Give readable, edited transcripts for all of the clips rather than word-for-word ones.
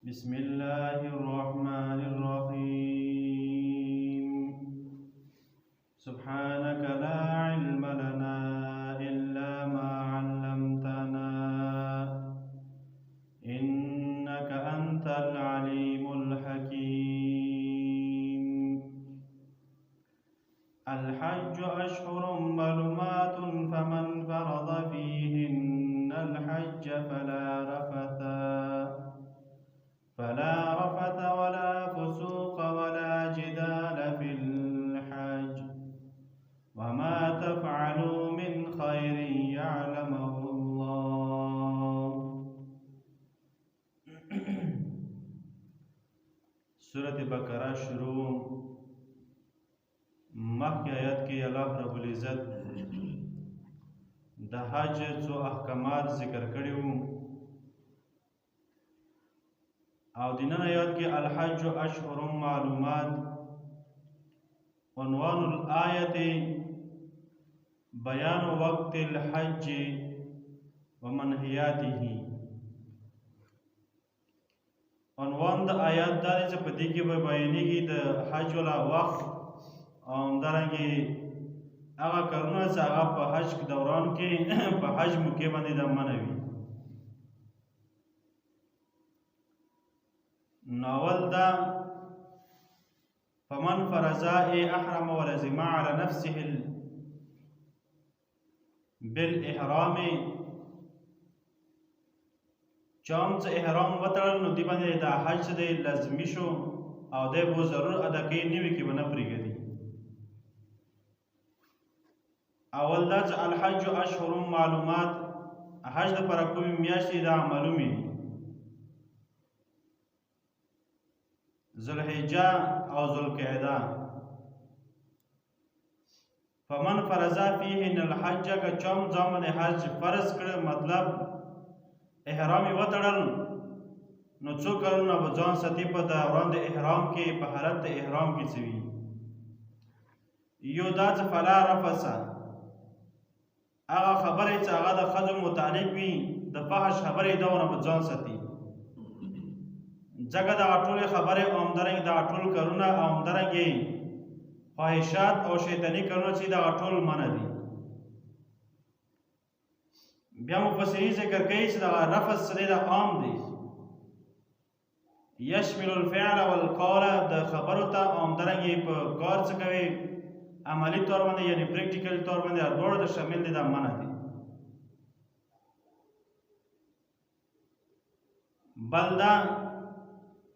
بسم الله الرحمن الرحيم سبحانك لا علم لنا إلا ما علمتنا إنك أنت العليم الحكيم الحج أشهر معلومات فمن فرض فيهن الحج فلا رفث ولا فسوق ولا جدال في الحج وما تفعلوا من خير يعلمه الله. سورة بقرہ شروع مخکې آیت کې الله رب العزت د حج څو احکامات ذکر کړي وو او د نن آیات کې الحج اشهر معلومات. عنوان الآیت بیان وقت الحج ومنهیاته. عنوان د آیات دا دی چې په دې کې به بیانېږي د حج ولا وخت او همدارنګې هغه کارونه چې هغه په حج دوران کې په حج موقع باندې د منع وي. ناول دا فمن فرضا احرم ولزم على نفسه بالاحرام چام چې احرام وتړل نو دی باندې دا حج دی لازمي شو او دی به ضرور ادا کوي نوي کې بنه پرېږدي. اول دا چې الحج اشهر معلومات حج لپاره کومې میاشتې دا معلومې دي. ذوالحجه او ذوالقعده. فمن فرضا فیهن الحج که چم ځامن حج فرض کړ مطلب احرام وتړل نو څو کارونه به ځان ساتي په دوران د احرام کې په حالت د احرام کې څه وي. یو دا چې فلا رفث هغه خبرې چې هغه د ښځو متعلق وي د فحش خبرې دونه به ځان ساتي ځکه دغه ټولې خبرې او همدارنګې دغه ټول کارونه او همدارنګې خواهشات او شیطاني کارونه چې دغه ټول منع دي. بیا مفسرین ذکر کوي چې دغه رفث څه دی دا عام دی یشمل الفعل والقول د خبرو ته او همدارنګې په کار څه کوي عملی طور باندې یعنی پریکټیکل طور باندې دواړو د شامل دي دا منع دي. بل دا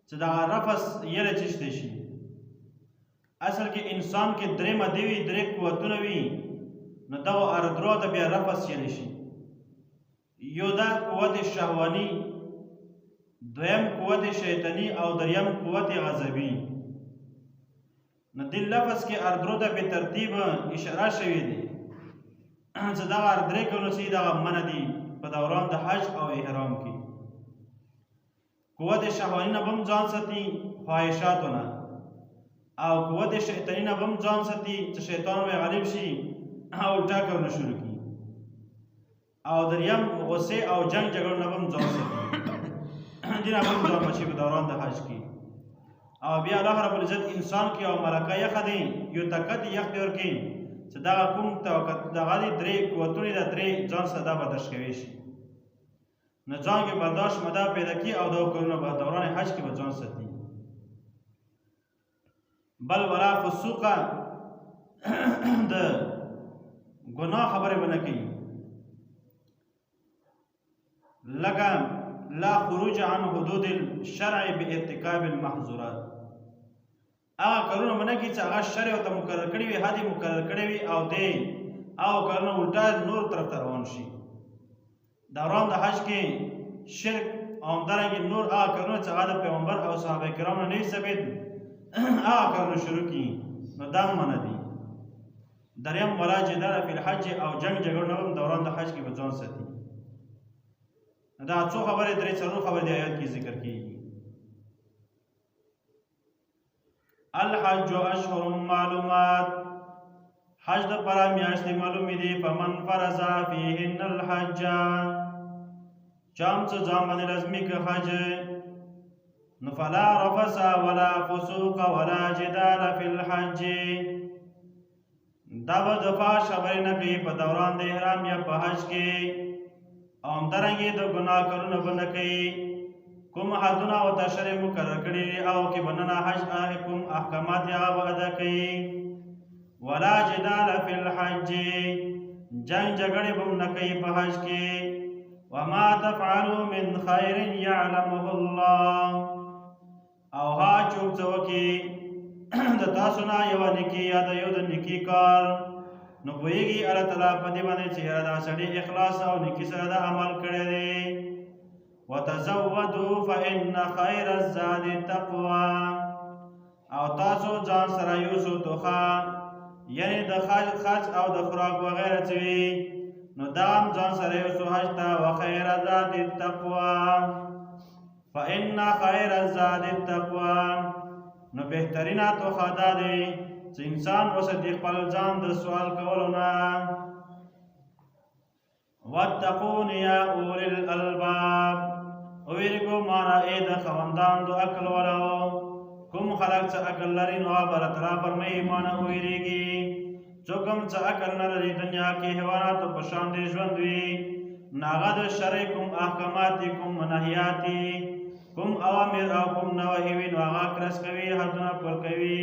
چې دا رفث یره چشته شي اصل کې انسان کې درې ماده وي درې قوتونه وي نو دا اردرو ته بیا رفث یره شي. یو دا قوت شهوانی دویم قوت شیطانی او دریم قوت غضبی. نو دې لفظ کې اردرو ته به ترتیب اشاره شوی دی چې دا اردرې کونو چې دا منع دي په دوران د حج او احرام کې. قوت شهوانی نه بم ځان ساتي خواهشاتونه او قوت شیطانی نه بم ځان ساتي چې شیطان به غالب شي او الټا کارونه شروع کړي او دریم غصه او جنگ جګړو نه بم ځان ساتي دې نه بم ځان بچي په دوران د حج کې. او بیا الله رب العزت انسان کې او ملکه یخ دی یو طاقت یخ دی ورکې چې دا کوم طاقت دغه درې قوتونه د درې ځان صدا برداشت کوي شي نو ځان کې برداشت مدا پیدا کی او دا کارونه په دوران حج کې به ځان ساتي. بل ولا فسوق د ګناه خبره ونه کوي لکه لا خروج عن حدود الشرع بارتكاب المحظورات. هغه کارونه منه کی چې هغه شرع ته مقرر کړی وي هدي مقرر کړی وي او دی او کارونه الټا نور طرف ته روان شي. دوران د حج کې شرک او همدارنګې نور هغه کارونه چې هغه د پیغمبر او صحابه کرامو نه ثابت هغه کارونه شروع کړي نو دا منع دي. دریم ولا جدال فی الحج او جنگ جګړه نه هم دوران د حج کې به ځان ساتي. دا څو خبرې درې څلور خبرې د آیات کې ذکر کیږي. الحج اشهر معلومات حج د پاره میاشتې معلومې دي. فمن فرض فیهن الحج چام څه ځان باندې لازمي که حج نو فلا رفس ولا فسوق ولا جدال فی الحج دا به د فحش خبرې نه کوي په دوران د احرام یا په حج کې او همدارنګې د ګناه کارونه به نه کوي کوم حدونه ورته شرع مقرر کړي او کې به ننه حج کوم احکامات یې هغه به ادا کوي ولا جدال فی الحج جنگ جګړې به هم نه کوي په حج کې وما تفعلوا من خیر یعلمه الله او ها چوک څه وکړي د تاسو نه یوه نیکي یا د یو د نیکي کار نو پوهېږي الله تعالی په دې باندې چې یاره دا سړي اخلاص او نیکي سره دا عمل کړی دی وتزودوا فإن خیر الزاد التقوى او تاسو ځان سره یوسو توخه یعنی د خرچ او د خوراک وغیره څه وي نو دا هم ځان سره یوسو حج ته وخیر الزاد التقوى فإن خیر الزاد التقوى نو بهترینا توخه دا دی چې انسان اوسه د خپل ځان د سوال کولو نه واتقون یا اولی الالباب ویرګو مانا ای د خوندان د عقل ولو کوم خلک چې عقل لري نو الله تعالی فرمایي مانا ویریږي څوک چې عقل نه لري دنیا کې حیواناتو په شان دی ژوند وي ناغه د شرع کوم احکامات کوم منهیات کوم اوامر او کوم نواهی وي نو هغه کرس کوي حدونه پر کوي